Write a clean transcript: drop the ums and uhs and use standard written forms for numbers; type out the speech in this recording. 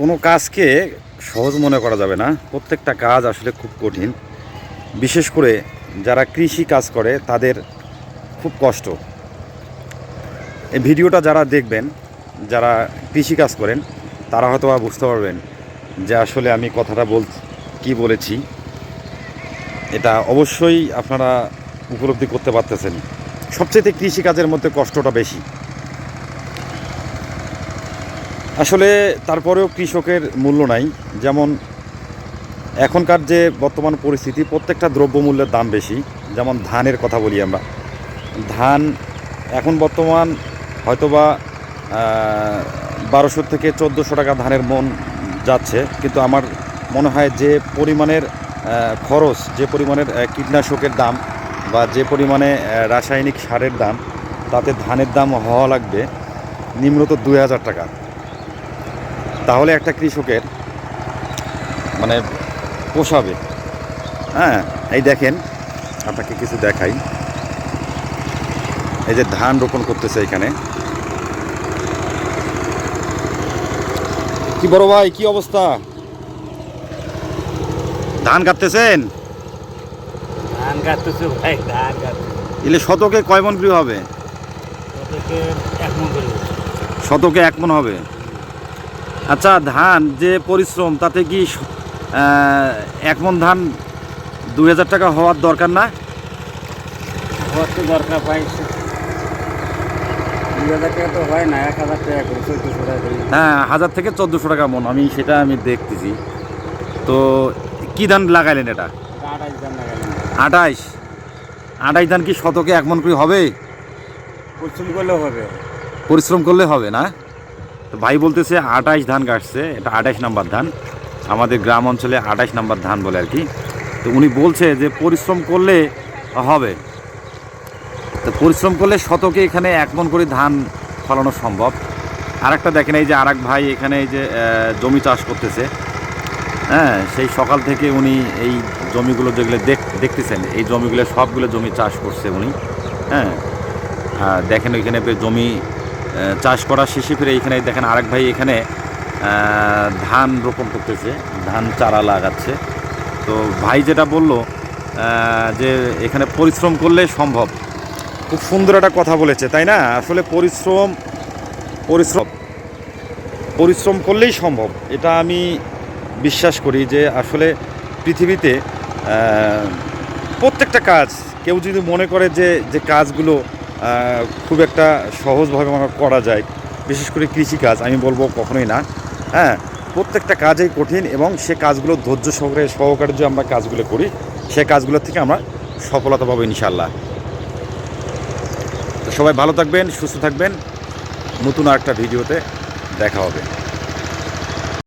কোনো কাজকে সহজ মনে করা যাবে না, প্রত্যেকটা কাজ আসলে খুব কঠিন। বিশেষ করে যারা কৃষি কাজ করে তাদের খুব কষ্ট। এই ভিডিওটা যারা দেখবেন, যারা কৃষি কাজ করেন, তারা হয়তো বুঝতে পারবেন যে আসলে আমি কথাটা কি বলেছি, এটা অবশ্যই আপনারা উপলব্ধি করতে পারতেছেন। সবচেয়ে কৃষিকাজের মধ্যে কষ্টটা বেশি আসলে। তারপরেও কৃষকের মূল্য নাই। যেমন এখনকার যে বর্তমান পরিস্থিতি, প্রত্যেকটা দ্রব্যমূল্যের দাম বেশি। যেমন ধানের কথা বলি আমরা, ধান এখন বর্তমান হয়তোবা 1200 থেকে 1400 টাকা ধানের মন যাচ্ছে। কিন্তু আমার মনে হয় যে পরিমাণের খরচ, যে পরিমাণের কীটনাশকের দাম বা যে পরিমাণে রাসায়নিক সারের দাম, তাতে ধানের দাম হওয়া লাগবে নিম্নত 2000 টাকা। তাহলে একটা কৃষকের মানে পোষাবে। হ্যাঁ, এই দেখেন, আপনাকে কিছু দেখাই। এই যে ধান রোপণ করতেছে এখানে। কি বড় ভাই, কি অবস্থা? ধান কাটতেছেন? ধান কাটতেছে ভাই, ধান কাটতেছে। এলে শতকে কয় মন করে হবে? শতকে 1 মণ করে। শতকে 1 মণ হবে। আচ্ছা, ধান যে পরিশ্রম, তাতে কি 1 মণ ধান 2000 টাকা হওয়ার দরকার না? হওয়ার তো দরকার ভাই। 2000 টাকা তো হয় না, 1000 টাকা করে, 1400 টাকা করে। হ্যাঁ, 1000 থেকে 1400 টাকা মণ। সেটা আমি দেখতেছি। তো কি ধান লাগাইলেন এটা? 28 ধান লাগালাম। 28 ধান কি শতকে 1 মণ করে হবে? পরিশ্রম করলেও হবে। পরিশ্রম করলে হবে না? তো ভাই বলতেছে 28 ধান কাটছে, এটা 28 নাম্বার ধান। আমাদের গ্রাম অঞ্চলে 28 নাম্বার ধান বলে আর কি। তো উনি বলছে যে পরিশ্রম করলে হবে। তো পরিশ্রম করলে শতকে এখানে 1 মণ করে ধান ফলানো সম্ভব। আর একটা দেখেন, এই যে আর এক ভাই এখানে এই যে জমি চাষ করতেছে। হ্যাঁ, সেই সকাল থেকে উনি এই জমিগুলো যেগুলো দেখতেছেন, এই জমিগুলো সবগুলো জমি চাষ করছে উনি। হ্যাঁ, দেখেন ওইখানে জমি চাষ করা শেষে ফিরে এইখানে দেখেন আরেক ভাই এখানে ধান রোপণ করতেছে, ধান চারা লাগাচ্ছে। তো ভাই যেটা বলল যে এখানে পরিশ্রম করলে সম্ভব, খুব সুন্দর একটা কথা বলেছে, তাই না? আসলে পরিশ্রম করলেই সম্ভব, এটা আমি বিশ্বাস করি। যে আসলে পৃথিবীতে প্রত্যেকটা কাজ কেউ যদি মনে করে যে কাজগুলো খুব একটা সহজভাবে করা যায়, বিশেষ করে কৃষিকাজ, আমি বলবো কখনোই না। হ্যাঁ, প্রত্যেকটা কাজই কঠিন, এবং সে কাজগুলো ধৈর্য সহকারে যে আমরা কাজগুলো করি, সে কাজগুলোর থেকে আমরা সফলতা পাবো ইনশাল্লাহ। তো সবাই ভালো থাকবেন, সুস্থ থাকবেন। নতুন আরেকটা ভিডিওতে দেখা হবে।